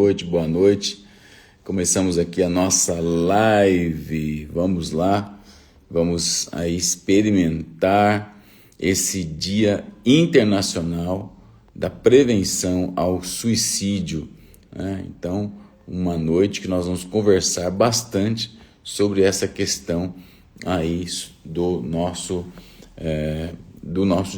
Noite, boa noite. Começamos aqui a nossa live. Vamos lá, vamos aí experimentar esse Dia Internacional da Prevenção ao Suicídio, né? Então, uma noite que nós vamos conversar bastante sobre essa questão aí do nosso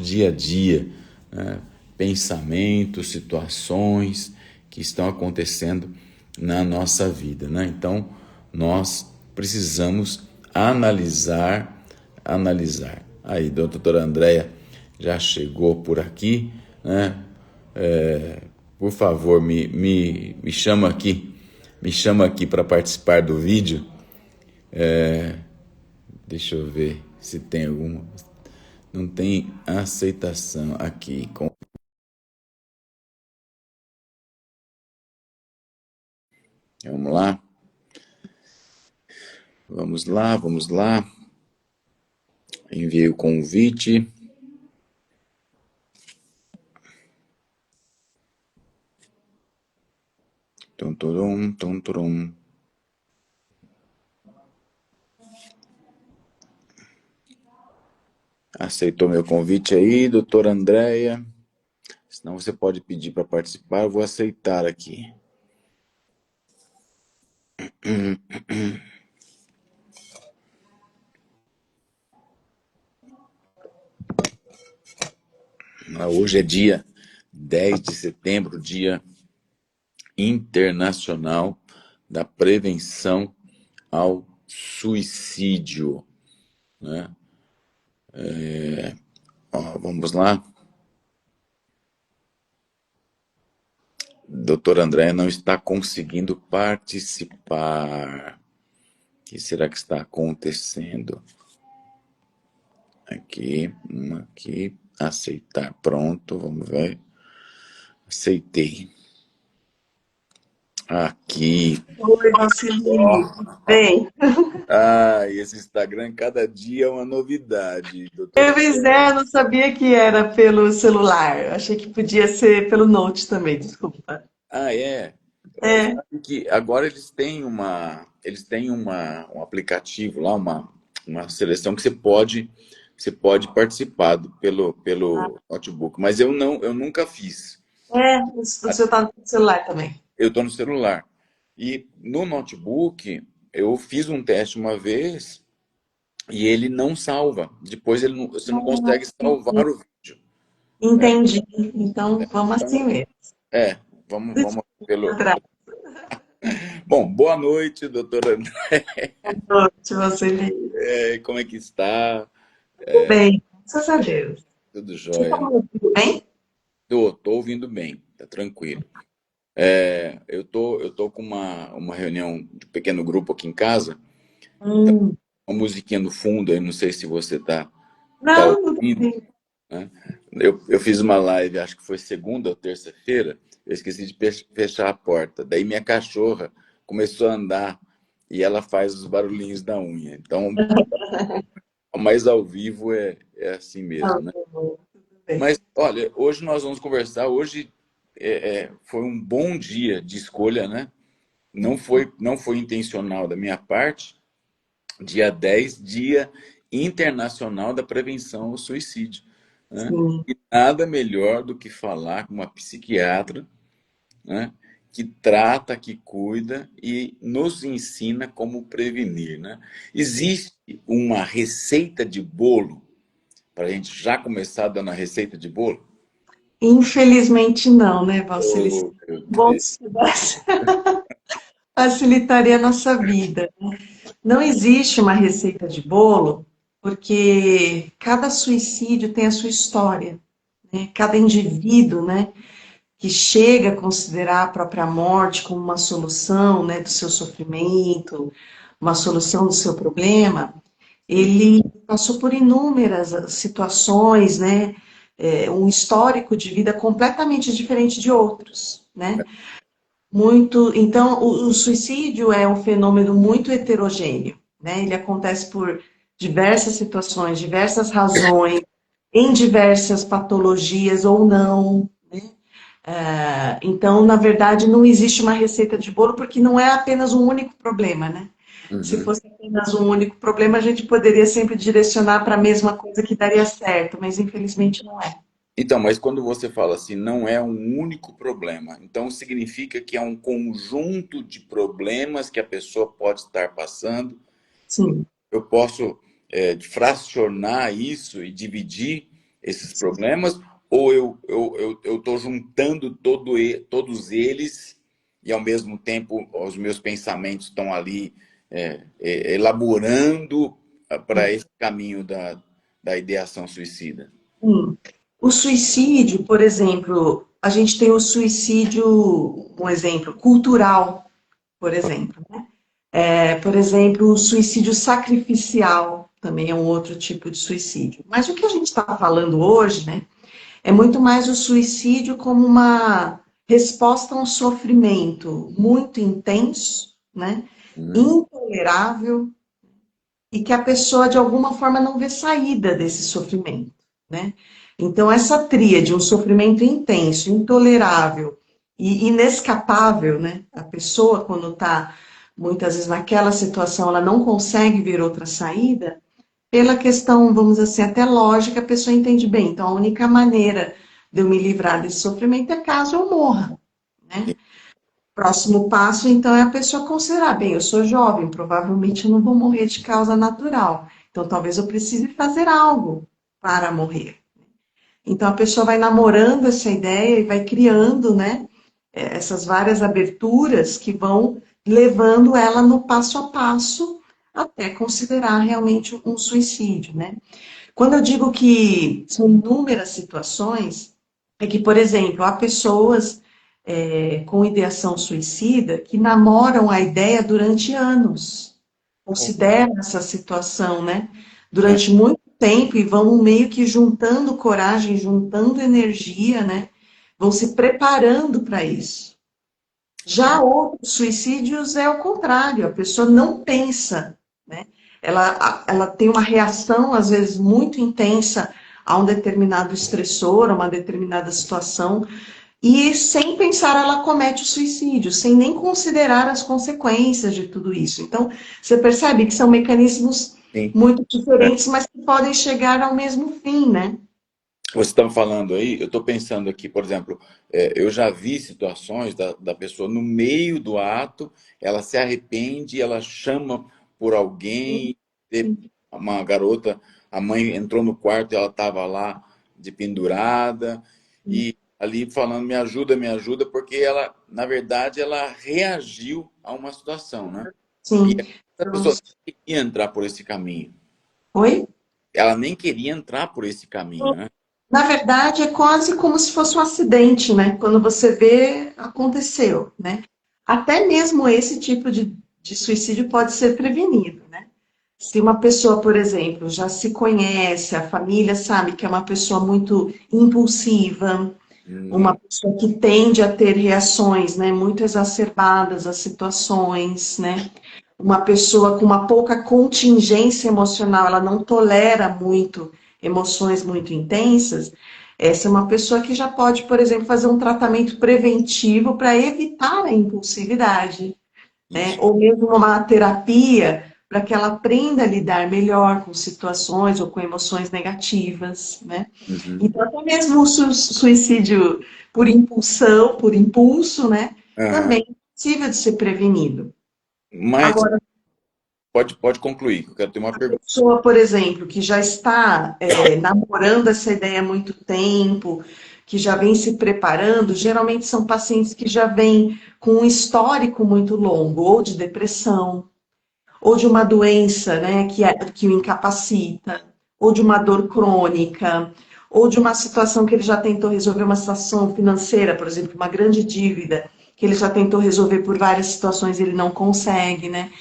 dia a dia, né? Pensamentos, situações que estão acontecendo na nossa vida, né? Então, nós precisamos analisar. Aí, a doutora Andréia já chegou por aqui, né? Por favor, me chama aqui para participar do vídeo. Deixa eu ver se tem alguma. Não tem aceitação aqui. Vamos lá. Vamos lá. Enviei o convite. Tum, turum, tum, turum. Aceitou meu convite aí, doutora Andréia? Senão você pode pedir para participar, eu vou aceitar aqui. Hoje é dia 10 de setembro, Dia Internacional da Prevenção ao Suicídio, né? Vamos lá. Doutora Andréia não está conseguindo participar. O que será que está acontecendo? Aqui, aceitar, pronto, vamos ver. Aceitei. Aqui. Oi, Valceli, tudo bem? Esse Instagram, cada dia é uma novidade, doutora. Pois é, eu não sabia que era pelo celular. Eu achei que podia ser pelo Note também, desculpa. É. É, Sabe que agora um aplicativo lá, uma seleção que você pode participar pelo notebook, mas eu nunca fiz. o seu tá no celular também. Eu estou no celular. E no notebook, eu fiz um teste uma vez e ele não salva. Depois você não consegue salvar o vídeo. Entendi. Então, vamos assim mesmo. É, vamos pelo. Boa Bom, boa noite, doutora André. noite, Valceli. Como é que está? Tudo bem, graças a Deus. Tudo Você tá jóia? me ouvindo bem? Tô ouvindo bem, tá tranquilo. Eu tô com uma reunião de pequeno grupo aqui em casa, Hum, uma musiquinha no fundo, aí não sei se você tá não, tudo ouvindo, bem. né? Eu fiz uma live, acho que foi segunda ou terça-feira, eu esqueci de fechar a porta. Daí minha cachorra começou a andar e ela faz os barulhinhos da unha. Então, mas ao vivo é assim Tá mesmo, né? bom, tudo bem. Mas, olha, hoje nós vamos conversar. Hoje foi um bom dia de escolha, né? Não foi intencional da minha parte. Dia 10, Dia Internacional da Prevenção ao Suicídio, né? Sim. E nada melhor do que falar com uma psiquiatra, né? Que trata, que cuida e nos ensina como prevenir, né? Existe uma receita de bolo para a gente já começar dando a receita de bolo? Infelizmente não, né, Valceli? Oh, meu Bom, Deus. se tivesse, facilitaria a nossa vida. Não existe uma receita de bolo, porque cada suicídio tem a sua história, né? Cada indivíduo, né, que chega a considerar a própria morte como uma solução, né, do seu sofrimento, uma solução do seu problema, ele passou por inúmeras situações, né, um histórico de vida completamente diferente de outros, né? Muito, então, o suicídio é um fenômeno muito heterogêneo, né? Ele acontece por diversas situações, diversas razões, em diversas patologias ou não, né? Então, na verdade, não existe uma receita de bolo porque não é apenas um único problema, né? Se Uhum. fosse apenas um único problema, a gente poderia sempre direcionar para a mesma coisa que daria certo, mas infelizmente não é. Então, mas quando você fala assim, não é um único problema, então significa que é um conjunto de problemas que a pessoa pode estar passando. Sim, Eu posso fracionar isso e dividir esses problemas, ou eu estou juntando todos eles e ao mesmo tempo os meus pensamentos estão ali elaborando para esse caminho da ideação suicida. sim. O suicídio, por exemplo, a gente tem o suicídio, um exemplo, cultural, por exemplo, né? Por exemplo, o suicídio sacrificial também é um outro tipo de suicídio. Mas o que a gente está falando hoje, né, é muito mais o suicídio como uma resposta a um sofrimento muito intenso, né, Uhum. intolerável, e que a pessoa de alguma forma não vê saída desse sofrimento, né? Então essa tríade, um sofrimento intenso, intolerável e inescapável, né? A pessoa quando está muitas vezes naquela situação, ela não consegue ver outra saída. Pela questão, vamos dizer assim, até lógica, a pessoa entende bem. Então a única maneira de eu me livrar desse sofrimento é caso eu morra, né? Próximo passo, então, é a pessoa considerar, bem, eu sou jovem, provavelmente eu não vou morrer de causa natural, então talvez eu precise fazer algo para morrer. Então a pessoa vai namorando essa ideia e vai criando, né, essas várias aberturas que vão levando ela no passo a passo até considerar realmente um suicídio, né? Quando eu digo que são inúmeras situações, é que, por exemplo, há pessoas com ideação suicida que namoram a ideia durante anos, consideram essa situação, né? É. Durante muito tempo e vão meio que juntando coragem, juntando energia, né? Vão se preparando para isso. Já outros suicídios é o contrário, a pessoa não pensa, né? Ela tem uma reação, às vezes, muito intensa a um determinado estressor, a uma determinada situação, e sem pensar ela comete o suicídio, sem nem considerar as consequências de tudo isso. Então, você percebe que são mecanismos Sim. muito diferentes, mas que podem chegar ao mesmo fim, né? Você estava falando aí, eu estou pensando aqui, por exemplo, eu já vi situações da pessoa no meio do ato, ela se arrepende, ela chama por alguém, uma garota, a mãe entrou no quarto e ela estava lá de pendurada, e ali falando, me ajuda, porque ela, na verdade, ela reagiu a uma situação, né? E Sim. essa pessoa nem queria entrar por esse caminho. Oi? Ela nem queria entrar por esse caminho, né? Na verdade, é quase como se fosse um acidente, né? Quando você vê, aconteceu, né? Até mesmo esse tipo de suicídio pode ser prevenido, né? Se uma pessoa, por exemplo, já se conhece, a família sabe que é uma pessoa muito impulsiva, uma Hum, pessoa que tende a ter reações, né, muito exacerbadas às situações, né? Uma pessoa com uma pouca contingência emocional, ela não tolera muito emoções muito intensas. Essa é uma pessoa que já pode, por exemplo, fazer um tratamento preventivo para evitar a impulsividade, né? isso. Ou mesmo uma terapia para que ela aprenda a lidar melhor com situações ou com emoções negativas, né? Uhum. Então, até mesmo o suicídio por impulsão, por impulso, né? Aham. Também é possível de ser prevenido. Mas Agora, pode concluir, que eu quero ter uma a pergunta. pessoa, por exemplo, que já está namorando essa ideia há muito tempo, que já vem se preparando, geralmente são pacientes que já vêm com um histórico muito longo, ou de depressão, ou de uma doença, né, que o incapacita, ou de uma dor crônica, ou de uma situação que ele já tentou resolver, uma situação financeira, por exemplo, uma grande dívida, que ele já tentou resolver por várias situações e ele não consegue, né?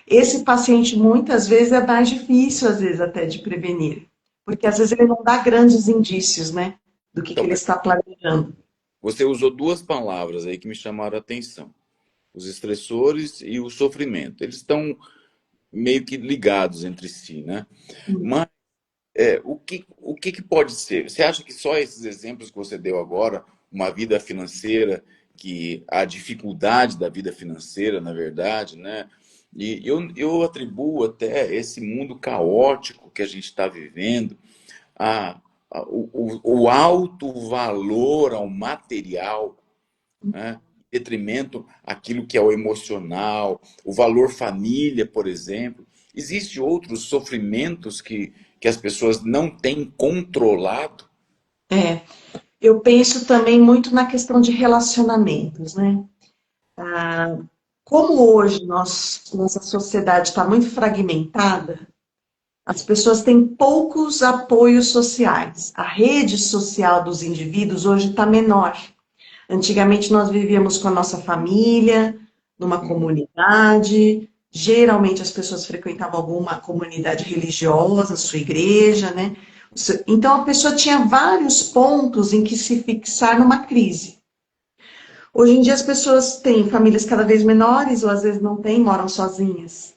Esse paciente muitas vezes é mais difícil, às vezes, até de prevenir, porque às vezes ele não dá grandes indícios, né, do que Então, ele mas está planejando. você usou duas palavras aí que me chamaram a atenção: os estressores e o sofrimento. Eles estão meio que ligados entre si, né? Hum. Mas o que pode ser? Você acha que só esses exemplos que você deu agora, uma vida financeira, que a dificuldade da vida financeira, na verdade, né? E eu atribuo até esse mundo caótico que a gente está vivendo o alto valor ao material, né? Em detrimento aquilo que é o emocional, o valor família, por exemplo. Existem outros sofrimentos que as pessoas não têm controlado. É, eu penso também muito na questão de relacionamentos, né? Como hoje nossa sociedade está muito fragmentada, as pessoas têm poucos apoios sociais. A rede social dos indivíduos hoje está menor. Antigamente nós vivíamos com a nossa família, numa comunidade. Geralmente as pessoas frequentavam alguma comunidade religiosa, sua igreja, né? Então a pessoa tinha vários pontos em que se fixar numa crise. Hoje em dia as pessoas têm famílias cada vez menores, ou às vezes não têm, moram sozinhas.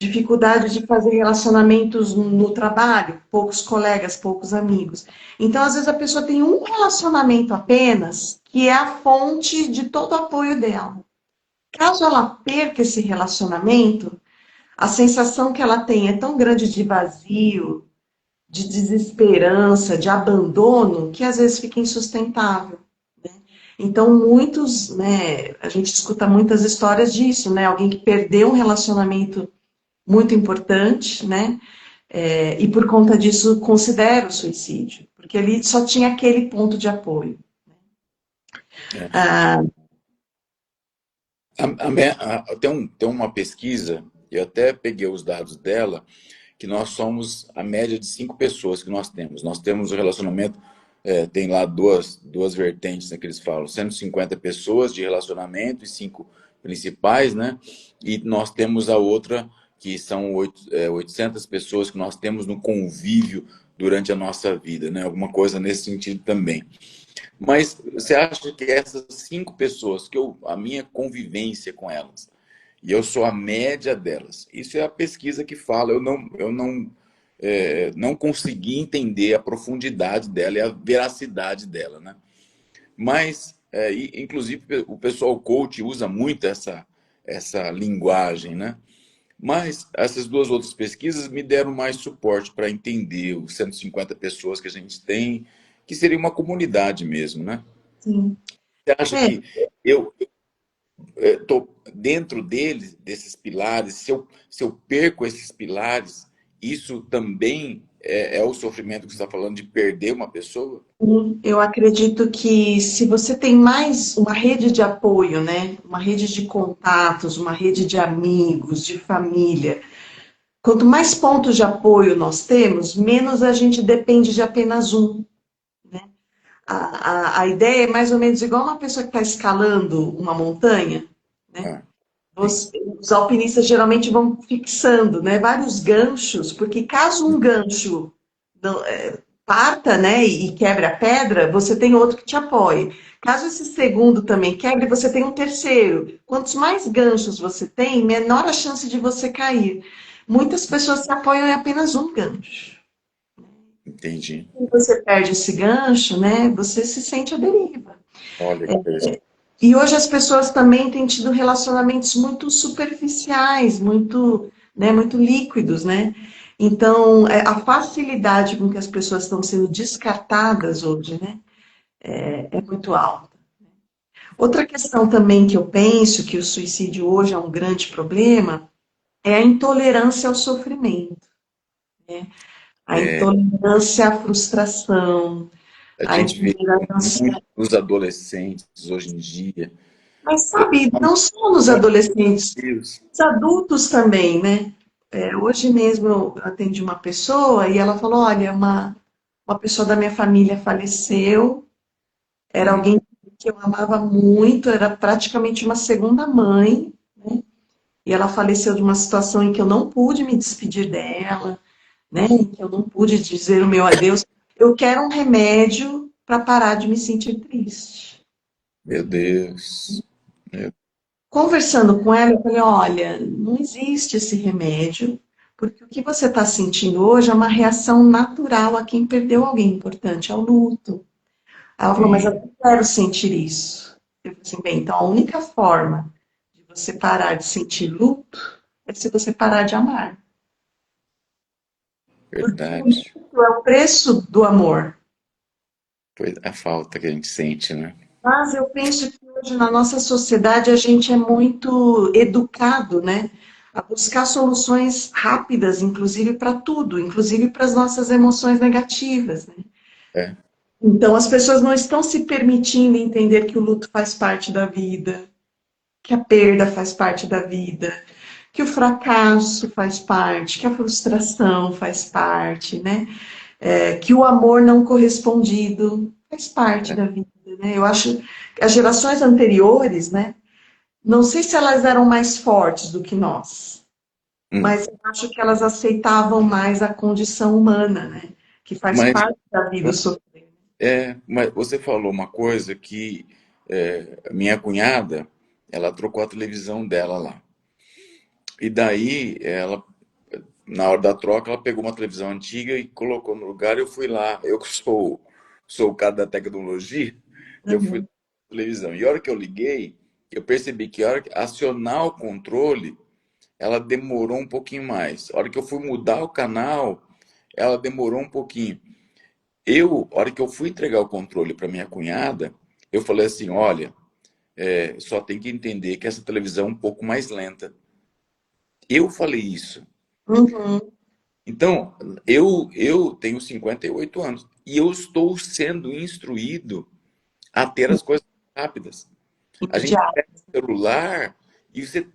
Dificuldade de fazer relacionamentos no trabalho, poucos colegas, poucos amigos. Então, às vezes, a pessoa tem um relacionamento apenas, que é a fonte de todo o apoio dela. Caso ela perca esse relacionamento, a sensação que ela tem é tão grande de vazio, de desesperança, de abandono, que às vezes fica insustentável. Então, muitos, né, a gente escuta muitas histórias disso, né? Alguém que perdeu um relacionamento muito importante, né? E por conta disso considera o suicídio, porque ele só tinha aquele ponto de apoio. É. Ah, Tem uma pesquisa, eu até peguei os dados dela, que nós somos a média de 5 pessoas que nós temos. Nós temos o relacionamento, tem lá duas vertentes, né, que eles falam, 150 pessoas de relacionamento e 5 principais, né? E nós temos a outra, que são 800 pessoas que nós temos no convívio durante a nossa vida, né? Alguma coisa nesse sentido também. Mas você acha que essas 5 pessoas, a minha convivência com elas, e eu sou a média delas, isso é a pesquisa que fala, não consegui entender a profundidade dela e a veracidade dela, né? Mas, inclusive, o pessoal coach usa muito essa linguagem, né? Mas essas duas outras pesquisas me deram mais suporte para entender os 150 pessoas que a gente tem, que seria uma comunidade mesmo, né? sim. Você acha É, que eu estou dentro desses pilares? Se eu perco esses pilares, isso também é o sofrimento que você está falando de perder uma pessoa? eu acredito que se você tem mais uma rede de apoio, né? Uma rede de contatos, uma rede de amigos, de família, quanto mais pontos de apoio nós temos, menos a gente depende de apenas um. A ideia é mais ou menos igual uma pessoa que está escalando uma montanha, né? Ah, sim, Os alpinistas geralmente vão fixando, né, vários ganchos, porque caso um gancho parta, né, e quebre a pedra, você tem outro que te apoie. Caso esse segundo também quebre, você tem um terceiro. Quantos mais ganchos você tem, menor a chance de você cair. Muitas pessoas se apoiam em apenas um gancho. entendi. Se você perde esse gancho, né, você se sente à deriva. Olha que interessante. E hoje as pessoas também têm tido relacionamentos muito superficiais, muito, né, muito líquidos, né? Então, a facilidade com que as pessoas estão sendo descartadas hoje, né, é muito alta. Outra questão também que eu penso que o suicídio hoje é um grande problema é a intolerância ao sofrimento, né? A intolerância à frustração, A a gente vê intolerância. muito nos adolescentes hoje em dia. Mas sabe, não só nos adolescentes, Isso. os adultos também, né? Hoje mesmo eu atendi uma pessoa e ela falou, olha, uma pessoa da minha família faleceu, era Hum, alguém que eu amava muito, era praticamente uma segunda mãe, né? E ela faleceu de uma situação em que eu não pude me despedir dela, né? Em que eu não pude dizer o meu adeus. Eu quero um remédio para parar de me sentir triste. meu Deus. Conversando com ela, eu falei: olha, não existe esse remédio, porque o que você está sentindo hoje é uma reação natural a quem perdeu alguém importante, ao luto. Aí ela falou, mas eu sim, não quero sentir isso. Eu falei assim, bem, então a única forma de você parar de sentir luto é se você parar de amar. Porque o verdade. luto é o preço do amor. Foi a falta que a gente sente, né? Mas eu penso que hoje na nossa sociedade a gente é muito educado, né? A buscar soluções rápidas, inclusive para tudo, inclusive para as nossas emoções negativas, né? É. Então as pessoas não estão se permitindo entender que o luto faz parte da vida, que a perda faz parte da vida, que o fracasso faz parte, que a frustração faz parte, né? Que o amor não correspondido faz parte É. da vida, né? Eu acho que as gerações anteriores, né? Não sei se elas eram mais fortes do que nós, Hum. mas eu acho que elas aceitavam mais a condição humana, né? Que faz Mas, parte da vida sofrer. mas você falou uma coisa que minha cunhada, ela trocou a televisão dela lá. E daí, na hora da troca, ela pegou uma televisão antiga e colocou no lugar. Eu fui lá, eu que sou o cara da tecnologia, eu fui Uhum. na televisão. E a hora que eu liguei, eu percebi que a hora que acionar o controle, ela demorou um pouquinho mais. A hora que eu fui mudar o canal, ela demorou um pouquinho. A hora que eu fui entregar o controle para minha cunhada, eu falei assim: olha, só tem que entender que essa televisão é um pouco mais lenta. Eu falei isso. Uhum. Então, eu tenho 58 anos e eu estou sendo instruído a ter as coisas rápidas. A gente Imediato. pega o celular e você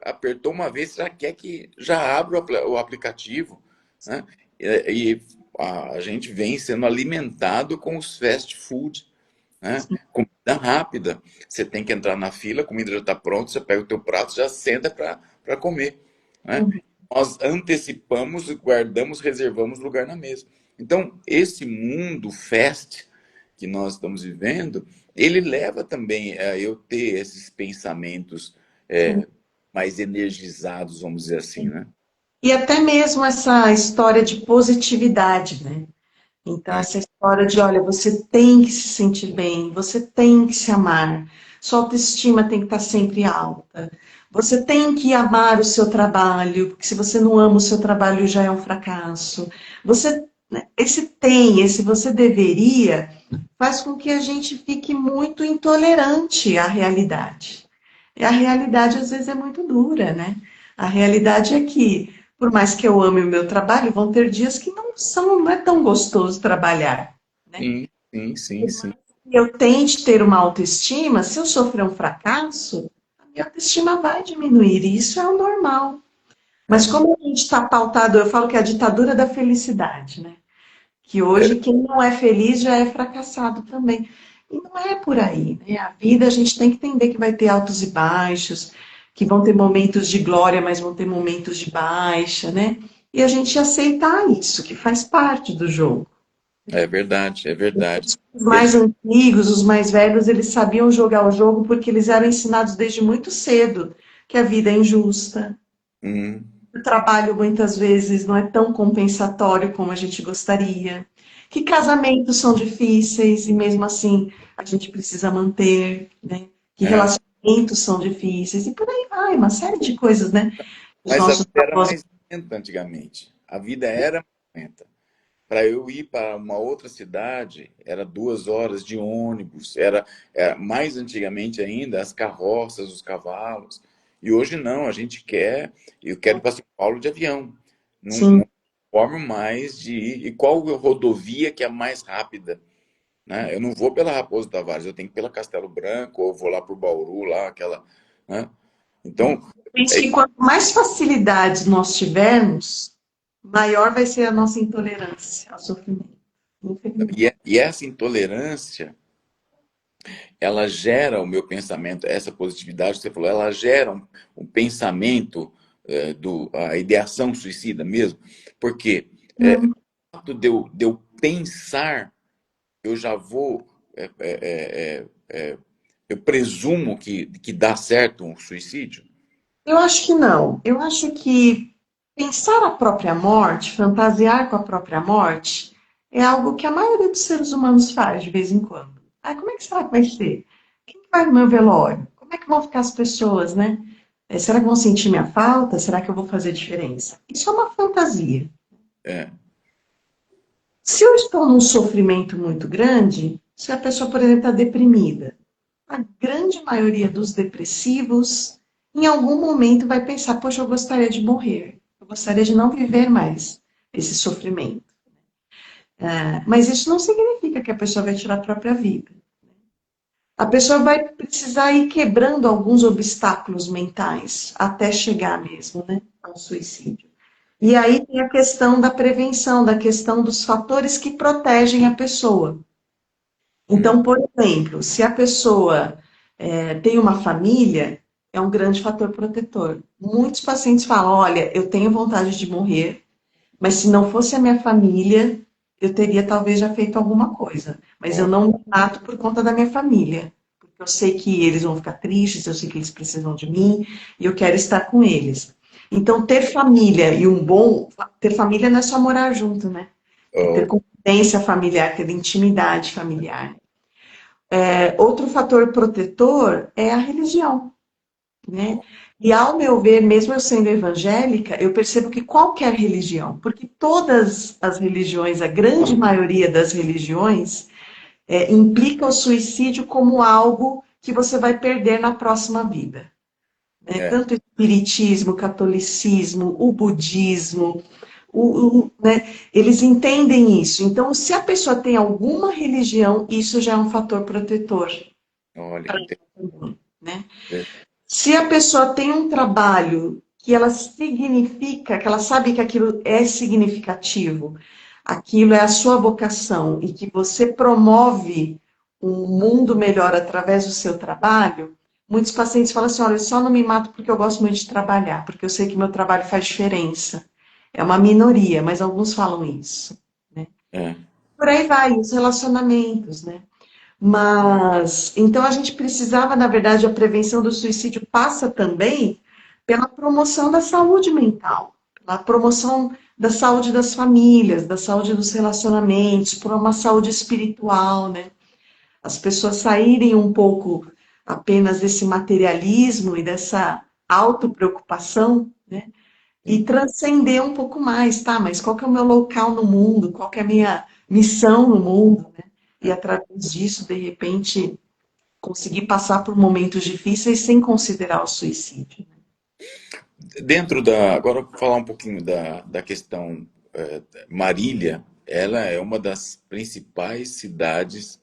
apertou uma vez, você já quer que já abra o aplicativo, né? E a gente vem sendo alimentado com os fast food, né? Comida rápida. Você tem que entrar na fila, a comida já está pronta, você pega o teu prato, já senta para comer, né? Uhum. Nós antecipamos, guardamos, reservamos lugar na mesa. Então, esse mundo fast que nós estamos vivendo, ele leva também a eu ter esses pensamentos Sim. mais energizados, vamos dizer assim, né? E até mesmo essa história de positividade, né? Então, É, essa história de, olha, você tem que se sentir bem, você tem que se amar, sua autoestima tem que estar sempre alta, você tem que amar o seu trabalho, porque se você não ama o seu trabalho já é um fracasso. Você, né, esse você deveria, faz com que a gente fique muito intolerante à realidade. E a realidade às vezes é muito dura, né? A realidade é que, por mais que eu ame o meu trabalho, vão ter dias que não é tão gostoso trabalhar, né? sim, sim, sim, sim. E eu tente ter uma autoestima, se eu sofrer um fracasso, a minha autoestima vai diminuir, e isso é o normal. Mas É. como a gente está pautado, eu falo que é a ditadura da felicidade, né? Que hoje quem não é feliz já é fracassado também. E não é por aí, né? A vida a gente tem que entender que vai ter altos e baixos, que vão ter momentos de glória, mas vão ter momentos de baixa, né? E a gente aceitar isso, que faz parte do jogo. É verdade, é verdade. Os E a mais gente, antigos, os mais velhos, eles sabiam jogar o jogo porque eles eram ensinados desde muito cedo que a vida é injusta, hum, o trabalho muitas vezes não é tão compensatório como a gente gostaria, que casamentos são difíceis e mesmo assim a gente precisa manter, né? Que é. relacionamentos são difíceis e por aí vai, uma série de coisas, né? Os Mas a vida nossos era avós. mais lenta antigamente. A vida era mais lenta. Para eu ir para uma outra cidade, era 2 horas de ônibus, era mais antigamente ainda as carroças, os cavalos. E hoje não, a gente eu quero ir para São Paulo de avião. Não, Sim, não formo mais de ir. E qual rodovia que é a mais rápida? Né? Eu não vou pela Raposo Tavares, eu tenho que ir pela Castelo Branco, ou vou lá por Bauru, lá, aquela. Né? Então, penso é, que quanto mais facilidades nós tivermos, maior vai ser a nossa intolerância ao sofrimento. Infelizmente. e essa intolerância ela gera o meu pensamento, essa positividade que você falou, ela gera um pensamento a ideação suicida mesmo, porque Hum. o fato de eu pensar, eu já vou, eu presumo que dá certo um suicídio. Eu acho que não. Eu acho que pensar a própria morte, fantasiar com a própria morte, é algo que a maioria dos seres humanos faz de vez em quando. Ah, como é que será que vai ser? Quem que vai no meu velório? Como é que vão ficar as pessoas, né? Será que vão sentir minha falta? Será que eu vou fazer diferença? Isso é uma fantasia. É, Se eu estou num sofrimento muito grande, se a pessoa, por exemplo, está deprimida, a grande maioria dos depressivos, em algum momento, vai pensar: poxa, eu gostaria de morrer, eu gostaria de não viver mais esse sofrimento. Mas isso não significa que a pessoa vai tirar a própria vida. A pessoa vai precisar ir quebrando alguns obstáculos mentais até chegar mesmo, né, ao suicídio. E aí tem a questão da prevenção, da questão dos fatores que protegem a pessoa. hum, Então, por exemplo, se a pessoa tem uma família, é um grande fator protetor. Muitos pacientes falam: olha, eu tenho vontade de morrer, mas se não fosse a minha família, eu teria talvez já feito alguma coisa. Mas eu ó, não me mato por conta da minha família. Porque eu sei que eles vão ficar tristes, eu sei que eles precisam de mim, e eu quero estar com eles. Então, ter família e um bom. Ter família não é só morar junto, né? É ó, ter convivência familiar, ter intimidade familiar. Outro fator protetor é a religião, né? E ao meu ver, mesmo eu sendo evangélica, eu percebo que qualquer religião, porque todas as religiões, a grande maioria das religiões, implica o suicídio como algo que você vai perder na próxima vida. Né? é, Tanto o espiritismo, o catolicismo, o budismo, né? Eles entendem isso. Então, se a pessoa tem alguma religião, isso já é um fator protetor, olha que né? interessante. Se a pessoa tem um trabalho que ela significa, que ela sabe que aquilo é significativo, aquilo é a sua vocação e que você promove um mundo melhor através do seu trabalho, muitos pacientes falam assim: olha, eu só não me mato porque eu gosto muito de trabalhar, porque eu sei que meu trabalho faz diferença. É uma minoria, mas alguns falam isso, né? É, Por aí vai, os relacionamentos, né? Mas, então a gente precisava, na verdade, a prevenção do suicídio passa também pela promoção da saúde mental, pela promoção da saúde das famílias, da saúde dos relacionamentos, por uma saúde espiritual, né? As pessoas saírem um pouco apenas desse materialismo e dessa autopreocupação, né? E sim. transcender um pouco mais, tá? Mas qual que é o meu local no mundo? Qual que é a minha missão no mundo, né? E É. através disso, de repente, conseguir passar por momentos difíceis sem considerar o suicídio. Dentro da. Agora, eu vou falar um pouquinho da questão. Marília, ela é uma das principais cidades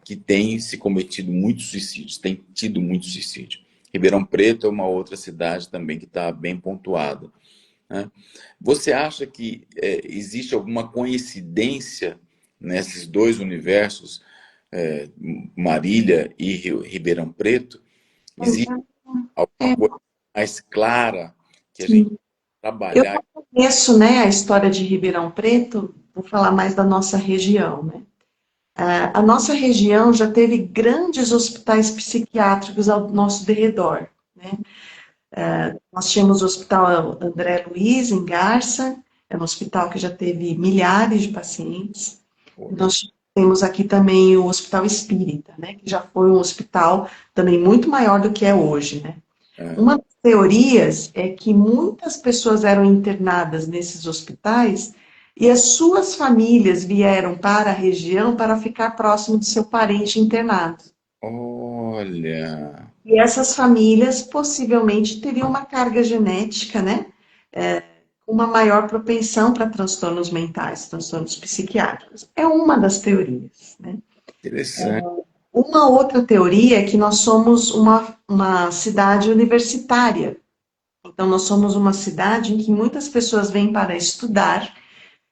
que tem se cometido muitos suicídios, tem tido muito suicídio. Ribeirão Preto é uma outra cidade também que está bem pontuada, né? Você acha que existe alguma coincidência nesses dois universos, é, Marília e Ribeirão Preto? Existe alguma É, coisa mais clara que a gente sim. Eu trabalhar? conheço, né, a história de Ribeirão Preto, vou falar mais da nossa região, né? A nossa região já teve grandes hospitais psiquiátricos ao nosso derredor, né? Nós tínhamos o Hospital André Luiz, em Garça, é um hospital que já teve milhares de pacientes. Nós temos aqui também o Hospital Espírita, né, que já foi um hospital também muito maior do que é hoje, né. É, Uma das teorias é que muitas pessoas eram internadas nesses hospitais e as suas famílias vieram para a região para ficar próximo do seu parente internado. olha, E essas famílias possivelmente teriam uma carga genética, né? Uma maior propensão para transtornos mentais, transtornos psiquiátricos. É uma das teorias, né? interessante. Uma outra teoria é que nós somos uma cidade universitária. Então, nós somos uma cidade em que muitas pessoas vêm para estudar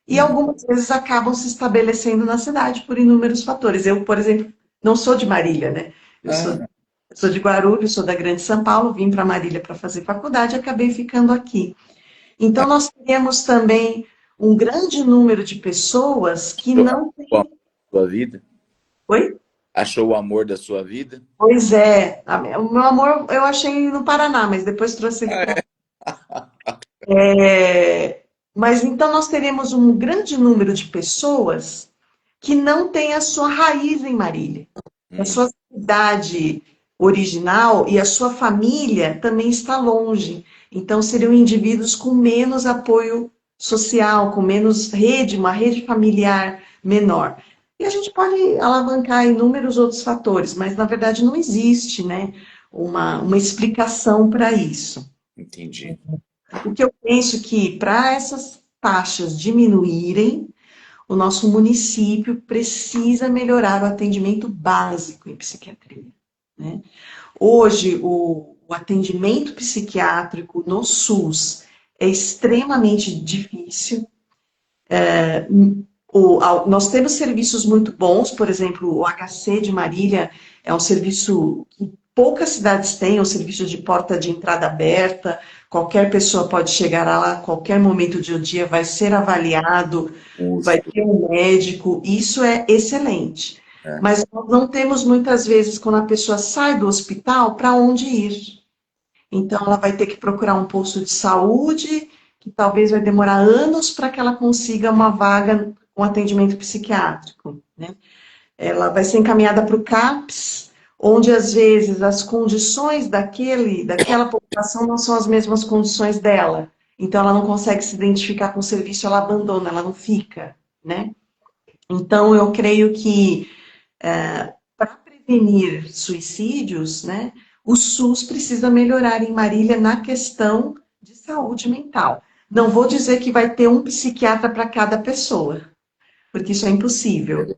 e Hum. algumas vezes acabam se estabelecendo na cidade por inúmeros fatores. Eu, por exemplo, não sou de Marília, né? Eu sou, Ah, sou de Guarulhos, sou da Grande São Paulo, vim para Marília para fazer faculdade e acabei ficando aqui. Então, nós temos também um grande número de pessoas que achou não o amor têm. da sua vida? Oi? Achou o amor da sua vida? Pois é, o meu amor eu achei no Paraná, mas depois trouxe ele Ah, para. é? É, Mas então nós teremos um grande número de pessoas que não têm a sua raiz em Marília. A Hum, sua cidade original e a sua família também está longe. Então seriam indivíduos com menos apoio social, com menos rede, uma rede familiar menor. E a gente pode alavancar inúmeros outros fatores, mas na verdade não existe, né, uma explicação para isso. entendi. O que eu penso que para essas taxas diminuírem, o nosso município precisa melhorar o atendimento básico em psiquiatria, né? Hoje, o atendimento psiquiátrico no SUS é extremamente difícil. Nós temos serviços muito bons, por exemplo, o HC de Marília é um serviço que poucas cidades têm, é um serviço de porta de entrada aberta, qualquer pessoa pode chegar lá a qualquer momento do dia, vai ser avaliado, vai Custo, ter um médico, isso é excelente. é. Mas nós não temos muitas vezes, quando a pessoa sai do hospital, para onde ir. Então, ela vai ter que procurar um posto de saúde, que talvez vai demorar anos para que ela consiga uma vaga, um atendimento psiquiátrico, né? Ela vai ser encaminhada para o CAPS, onde às vezes as condições daquela população não são as mesmas condições dela. Então, ela não consegue se identificar com o serviço, ela abandona, ela não fica, né? Então, eu creio que para prevenir suicídios, né, o SUS precisa melhorar em Marília na questão de saúde mental. Não vou dizer que vai ter um psiquiatra para cada pessoa, porque isso é impossível.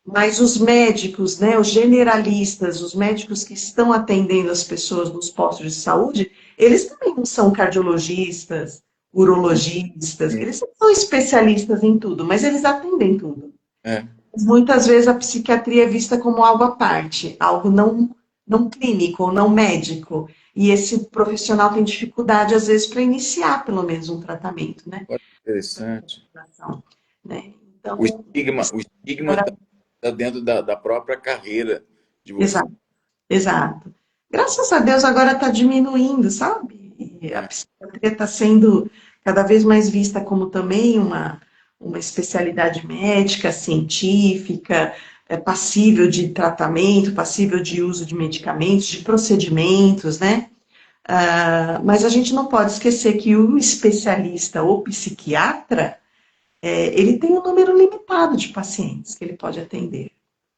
Mas os médicos, né, os generalistas, os médicos que estão atendendo as pessoas nos postos de saúde, eles também não são cardiologistas, urologistas, eles não são especialistas em tudo, mas eles atendem tudo. É, Muitas vezes a psiquiatria é vista como algo à parte, algo não clínico ou não médico. E esse profissional tem dificuldade, às vezes, para iniciar pelo menos um tratamento, né? olha que interessante. Né? Então, O estigma está dentro da própria carreira de você. exato, exato. Graças a Deus agora está diminuindo, sabe? E a É, psiquiatria está sendo cada vez mais vista como também uma especialidade médica, científica, passível de tratamento, passível de uso de medicamentos, de procedimentos, né? Mas a gente não pode esquecer que o especialista ou psiquiatra, ele tem um número limitado de pacientes que ele pode atender,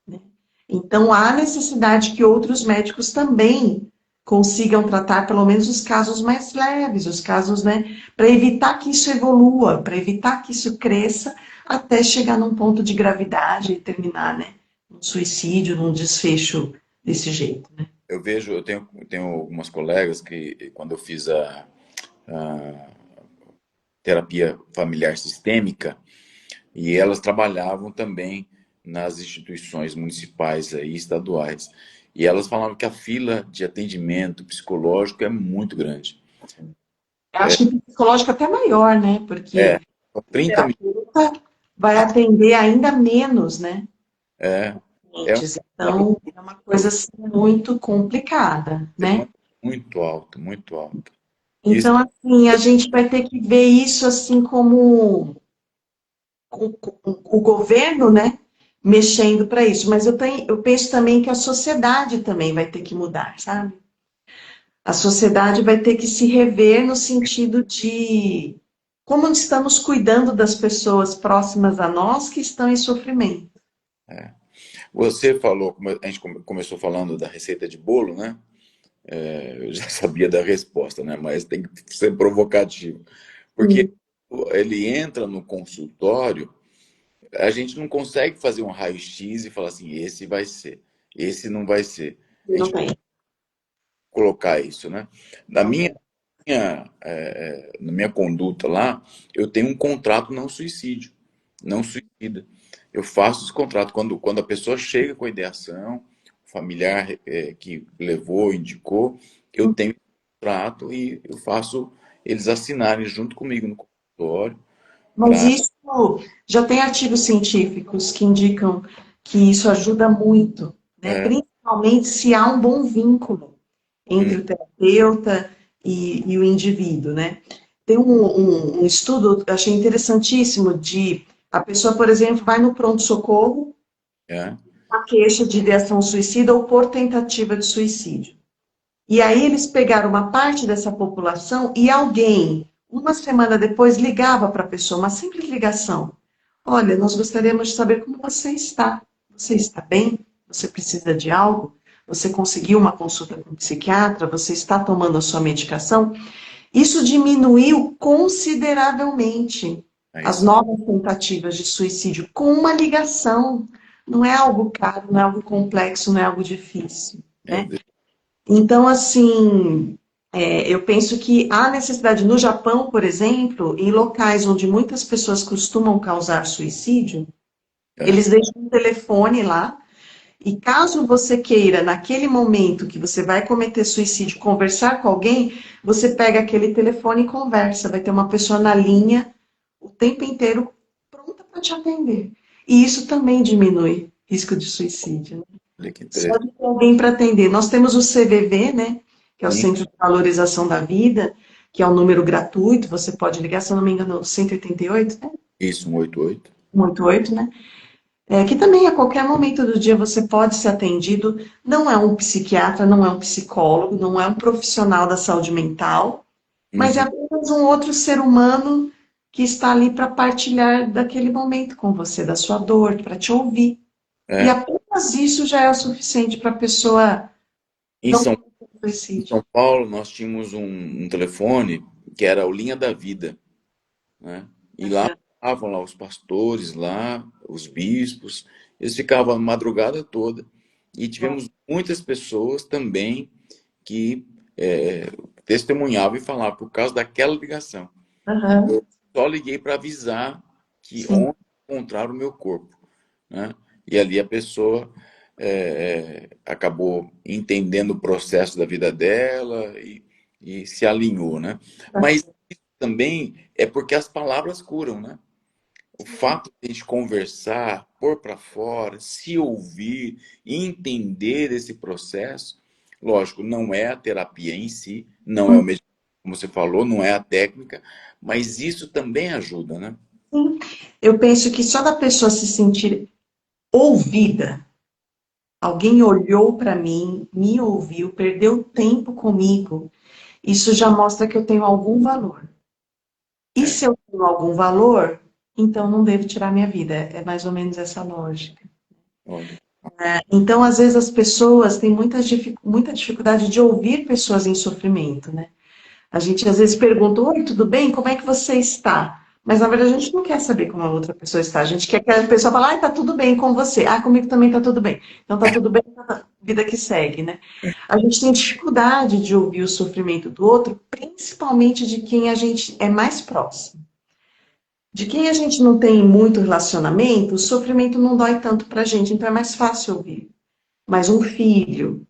né? Então, há necessidade que outros médicos também consigam tratar pelo menos os casos mais leves, os casos, né, para evitar que isso evolua, para evitar que isso cresça até chegar num ponto de gravidade e terminar, né, num suicídio, num desfecho desse jeito, né? eu tenho algumas colegas que, quando eu fiz a terapia familiar sistêmica, e elas trabalhavam também nas instituições municipais e estaduais. E elas falavam que a fila de atendimento psicológico é muito grande. Eu acho que psicológico é até maior, né? É, Porque são o 30 minutos. terapeuta vai atender ainda menos, né? É, é Pacientes. uma Então, é uma coisa assim, muito complicada, né? demanda muito alta, muito alta. Isso Então, assim, a gente vai ter que ver isso assim como o governo, né, mexendo para isso. Mas eu penso também que a sociedade também vai ter que mudar, sabe? A sociedade vai ter que se rever no sentido de como estamos cuidando das pessoas próximas a nós que estão em sofrimento. você falou, a gente começou falando da receita de bolo, né? Eu já sabia da resposta, né? Mas tem que ser provocativo. Porque Sim, ele entra no consultório, a gente não consegue fazer um raio-x e falar assim, esse vai ser, esse não vai ser. A não gente tem. colocar isso, né? Na Não minha, tem. na minha conduta lá, eu tenho um contrato não suicídio, não suicida. Eu faço esse contrato quando a pessoa chega com a ideação, o familiar que levou, indicou, eu tenho um contrato e eu faço eles assinarem junto comigo no consultório Mas para. isso já tem artigos científicos que indicam que isso ajuda muito, né? Principalmente se há um bom vínculo entre o terapeuta e o indivíduo, né? Tem um estudo, eu achei interessantíssimo, de a pessoa, por exemplo, vai no pronto-socorro, É, uma queixa de ideação suicida ou por tentativa de suicídio. E aí eles pegaram uma parte dessa população e alguém, uma semana depois, ligava para a pessoa, uma simples ligação. Olha, nós gostaríamos de saber como você está. Você está bem? Você precisa de algo? Você conseguiu uma consulta com um psiquiatra? Você está tomando a sua medicação? Isso diminuiu consideravelmente é as isso. novas tentativas de suicídio com uma ligação. Não é algo caro, não é algo complexo, não é algo difícil, É, né? Então, assim, eu penso que há necessidade no Japão, por exemplo, em locais onde muitas pessoas costumam causar suicídio, é, eles deixam um telefone lá, e caso você queira, naquele momento que você vai cometer suicídio, conversar com alguém, você pega aquele telefone e conversa. Vai ter uma pessoa na linha o tempo inteiro pronta para te atender. E isso também diminui risco de suicídio, né? olha que Só interessante. de ter alguém para atender. Nós temos o CVV, né, que é o Sim, Centro de Valorização da Vida, que é um número gratuito, você pode ligar, se eu não me engano, 188, né? isso, 188. 188, né? Que também a qualquer momento do dia você pode ser atendido. Não é um psiquiatra, não é um psicólogo, não é um profissional da saúde mental, mas é Uhum. apenas um outro ser humano que está ali para partilhar daquele momento com você, da sua dor, para te ouvir. E É, apenas isso já é o suficiente para a pessoa em não São, cometer em suicídio. São Paulo, nós tínhamos um telefone que era o Linha da Vida, né? E lá estavam lá os pastores, lá, os bispos, eles ficavam a madrugada toda. E tivemos muitas pessoas também que testemunhavam e falavam por causa daquela ligação. Aham, Só liguei para avisar que sim. onde encontraram o meu corpo, né? E ali a pessoa acabou entendendo o processo da vida dela e se alinhou, né? Tá Mas certo. também é porque as palavras curam, né? O fato de a gente conversar, pôr para fora, se ouvir, entender esse processo, lógico, não é a terapia em si, não é o medicamento, como você falou, não é a técnica, mas isso também ajuda, né? Sim. Eu penso que só da pessoa se sentir ouvida, alguém olhou para mim, me ouviu, perdeu tempo comigo, isso já mostra que eu tenho algum valor. E É, se eu tenho algum valor, então não devo tirar minha vida. É mais ou menos essa lógica. olha, Então, às vezes, as pessoas têm muita dificuldade de ouvir pessoas em sofrimento, né? A gente às vezes pergunta, oi, tudo bem? Como é que você está? Mas na verdade a gente não quer saber como a outra pessoa está. A gente quer que a pessoa fale, ai, tá tudo bem com você. Ah, comigo também tá tudo bem. Então tá tudo bem, tá, vida que segue, né? A gente tem dificuldade de ouvir o sofrimento do outro, principalmente de quem a gente é mais próximo. De quem a gente não tem muito relacionamento, o sofrimento não dói tanto pra gente, então é mais fácil ouvir. Mas um filho,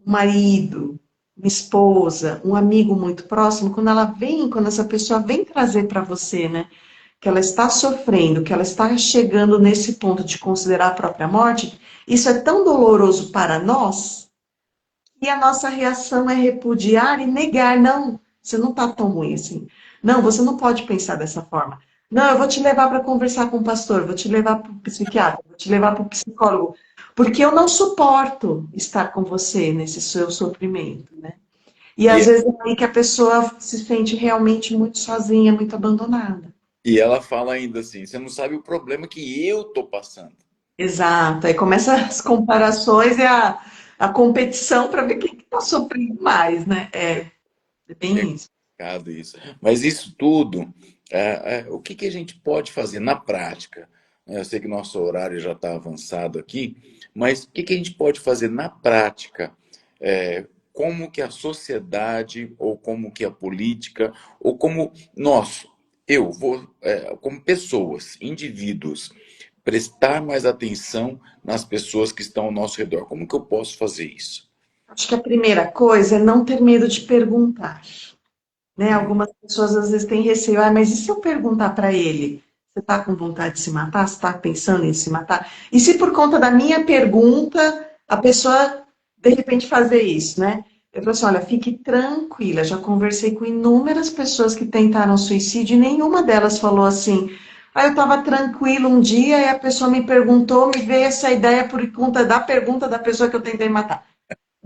um marido, uma esposa, um amigo muito próximo, quando essa pessoa vem trazer para você, né, que ela está sofrendo, que ela está chegando nesse ponto de considerar a própria morte, isso é tão doloroso para nós que a nossa reação é repudiar e negar. Não, você não está tão ruim assim. Não, você não pode pensar dessa forma. Não, eu vou te levar para conversar com o pastor, vou te levar para o psiquiatra, vou te levar para o psicólogo, porque eu não suporto estar com você nesse seu sofrimento, né? E às e, vezes é aí que a pessoa se sente realmente muito sozinha, muito abandonada. e ela fala ainda assim, você não sabe o problema que eu tô passando. Exato. Aí começa as comparações e a competição para ver quem está sofrendo mais, né? É É bem isso. complicado isso. Mas isso tudo, o que que a gente pode fazer na prática? Eu sei que nosso horário já está avançado aqui, mas o que que a gente pode fazer na prática? Como que a sociedade, ou como que a política, ou como nós, como pessoas, indivíduos, prestar mais atenção nas pessoas que estão ao nosso redor? Como que eu posso fazer isso? Acho que a primeira coisa é não ter medo de perguntar, né? Hum, Algumas pessoas às vezes têm receio, mas e se eu perguntar para ele? Você está com vontade de se matar? Você está pensando em se matar? E se por conta da minha pergunta a pessoa de repente fazer isso, né? Eu falei assim, olha, fique tranquila, já conversei com inúmeras pessoas que tentaram suicídio e nenhuma delas falou assim, eu estava tranquilo um dia e a pessoa me perguntou, me veio essa ideia por conta da pergunta da pessoa que eu tentei matar.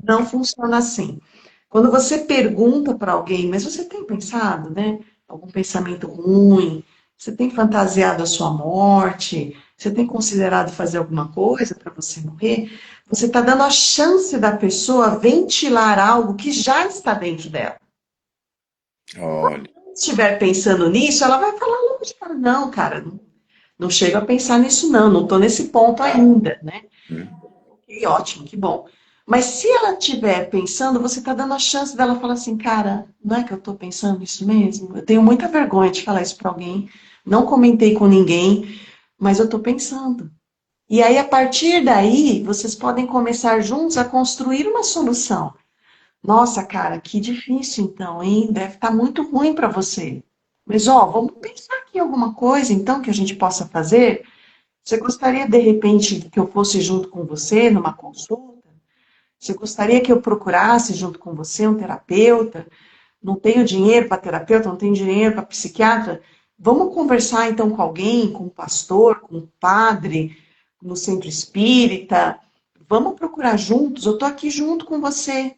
Não funciona assim. Quando você pergunta para alguém, mas você tem pensado, né? Algum pensamento ruim? Você tem fantasiado a sua morte? Você tem considerado fazer alguma coisa para você morrer? Você está dando a chance da pessoa ventilar algo que já está dentro dela. Olha. Se estiver pensando nisso, ela vai falar longe, fala, não, cara, não chego a pensar nisso, não estou nesse ponto ainda, né? Hum. Que ótimo, que bom. Mas se ela estiver pensando, você está dando a chance dela falar assim, cara, não é que eu estou pensando isso mesmo? Eu tenho muita vergonha de falar isso para alguém, não comentei com ninguém, mas eu estou pensando. E aí, a partir daí, vocês podem começar juntos a construir uma solução. Nossa, cara, que difícil então, hein? Deve estar muito ruim para você. Mas, ó, vamos pensar aqui em alguma coisa, então, que a gente possa fazer. Você gostaria, de repente, que eu fosse junto com você numa consulta? Você gostaria que eu procurasse junto com você um terapeuta? Não tenho dinheiro para terapeuta, não tenho dinheiro para psiquiatra? Vamos conversar então com alguém, com um pastor, com um padre, no centro espírita? Vamos procurar juntos? Eu estou aqui junto com você,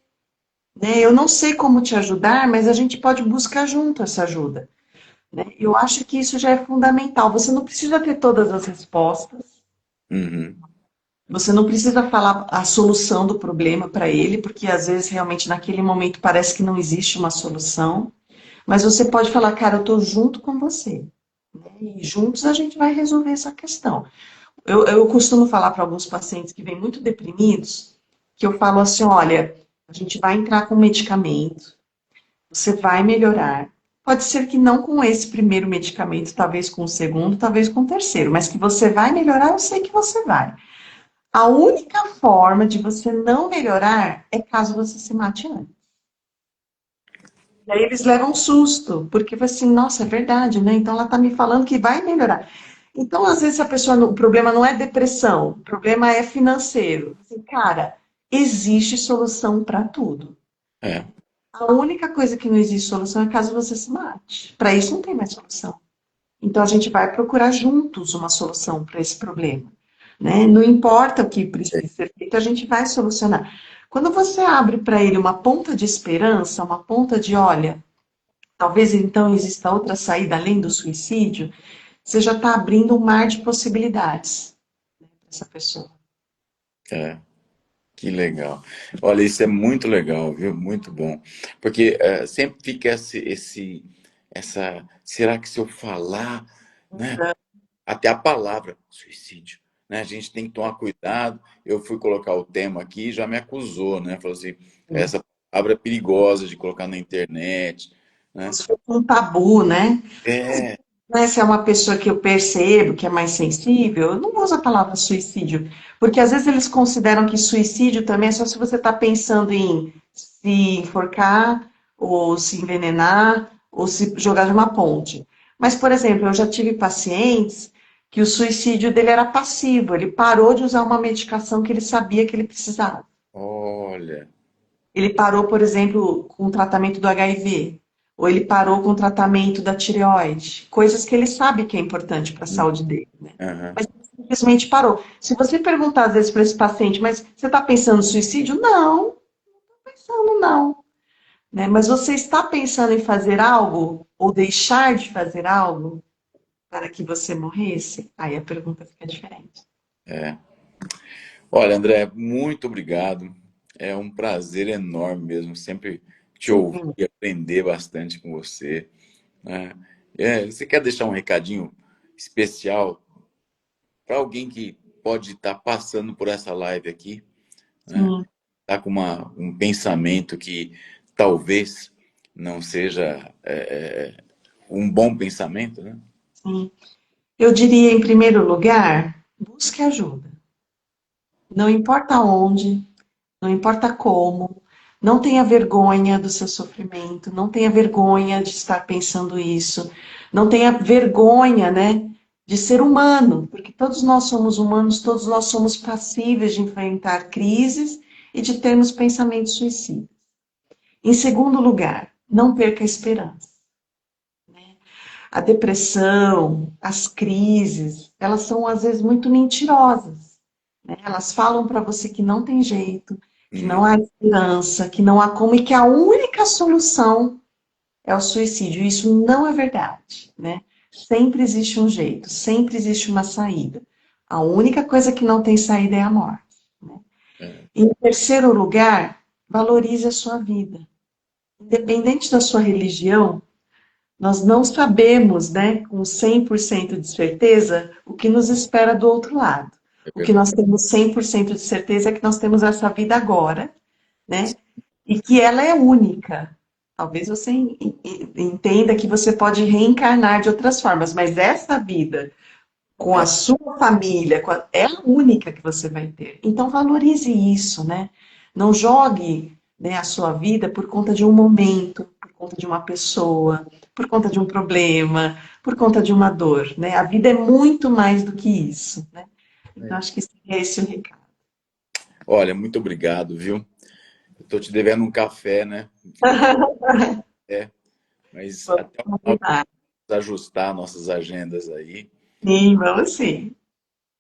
né? Eu não sei como te ajudar, mas a gente pode buscar junto essa ajuda, né? Eu acho que isso já é fundamental. Você não precisa ter todas as respostas. Uhum. Você não precisa falar a solução do problema para ele, porque às vezes realmente naquele momento parece que não existe uma solução. Mas você pode falar, cara, eu estou junto com você, né? E juntos a gente vai resolver essa questão. Eu costumo falar para alguns pacientes que vêm muito deprimidos, que eu falo assim, olha, a gente vai entrar com medicamento, você vai melhorar. Pode ser que não com esse primeiro medicamento, talvez com o segundo, talvez com o terceiro, mas que você vai melhorar, eu sei que você vai. A única forma de você não melhorar é caso você se mate antes. E aí eles levam um susto, porque vai assim, nossa, é verdade, né? Então ela tá me falando que vai melhorar. Então, às vezes, a pessoa, o problema não é depressão, o problema é financeiro. Assim, cara, existe solução para tudo. É. A única coisa que não existe solução é caso você se mate. Para isso não tem mais solução. Então a gente vai procurar juntos uma solução para esse problema, né? Não importa o que precisa ser feito, a gente vai solucionar. Quando você abre para ele uma ponta de esperança, uma ponta de, olha, talvez então exista outra saída além do suicídio, você já está abrindo um mar de possibilidades para essa pessoa. É. Que legal. Olha, isso é muito legal, viu? Muito bom. Porque sempre fica será que se eu falar, né? Até a palavra suicídio, né? A gente tem que tomar cuidado. Eu fui colocar o tema aqui e já me acusou, né? Falou assim, essa palavra é perigosa de colocar na internet, Como né? se fosse um tabu, né? É, Né, se é uma pessoa que eu percebo que é mais sensível, eu não uso a palavra suicídio, porque às vezes eles consideram que suicídio também é só se você está pensando em se enforcar, ou se envenenar, ou se jogar de uma ponte. Mas, por exemplo, eu já tive pacientes que o suicídio dele era passivo, ele parou de usar uma medicação que ele sabia que ele precisava. olha, Ele parou, por exemplo, com o tratamento do HIV, ou ele parou com o tratamento da tireoide, coisas que ele sabe que é importante para a saúde dele, né? aham, Mas ele simplesmente parou. Se você perguntar às vezes para esse paciente, mas você está pensando em suicídio? Não, pensando não, né? Mas você está pensando em fazer algo ou deixar de fazer algo para que você morresse? Aí a pergunta fica diferente. é. Olha, André, muito obrigado. É um prazer enorme mesmo, sempre te ouvir Sim. e aprender bastante com você, né? Você quer deixar um recadinho especial para alguém que pode estar passando por essa live aqui, né? Sim. Tá com um pensamento que talvez não seja um bom pensamento, né? Sim. Eu diria, em primeiro lugar, busque ajuda. Não importa onde, não importa como, não tenha vergonha do seu sofrimento, não tenha vergonha de estar pensando isso, não tenha vergonha, né, de ser humano, porque todos nós somos humanos, todos nós somos passíveis de enfrentar crises e de termos pensamentos suicidas. Em segundo lugar, não perca a esperança. A depressão, as crises, elas são às vezes muito mentirosas, né? Elas falam para você que não tem jeito, que Hum, não há esperança, que não há como e que a única solução é o suicídio. Isso não é verdade, né? Sempre existe um jeito, sempre existe uma saída. A única coisa que não tem saída é a morte, né? é, Em terceiro lugar, valorize a sua vida. Independente da sua religião, nós não sabemos, né, com 100% de certeza, o que nos espera do outro lado. é O que verdade. nós temos 100% de certeza é que nós temos essa vida agora, né, e que ela é única. Talvez você entenda que você pode reencarnar de outras formas, mas essa vida, com a É, sua família, é a única que você vai ter. Então valorize isso, né? Não jogue, né, a sua vida por conta de um momento, por conta de uma pessoa, por conta de um problema, por conta de uma dor, né? A vida é muito mais do que isso, né? Então é. acho que seria esse o recado. Olha, muito obrigado, viu? Eu tô te devendo um café, né? Ficamos de pé, mas Vamos até o final combinar. vamos ajustar nossas agendas aí. Sim, vamos sim.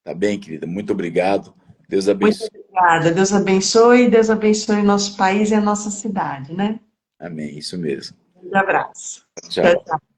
Tá bem, querida? Muito obrigado. Deus Muito abençoe. obrigada. Deus abençoe o nosso país e a nossa cidade, né? Amém. Isso mesmo. Um abraço. Tchau, Tchau. tchau.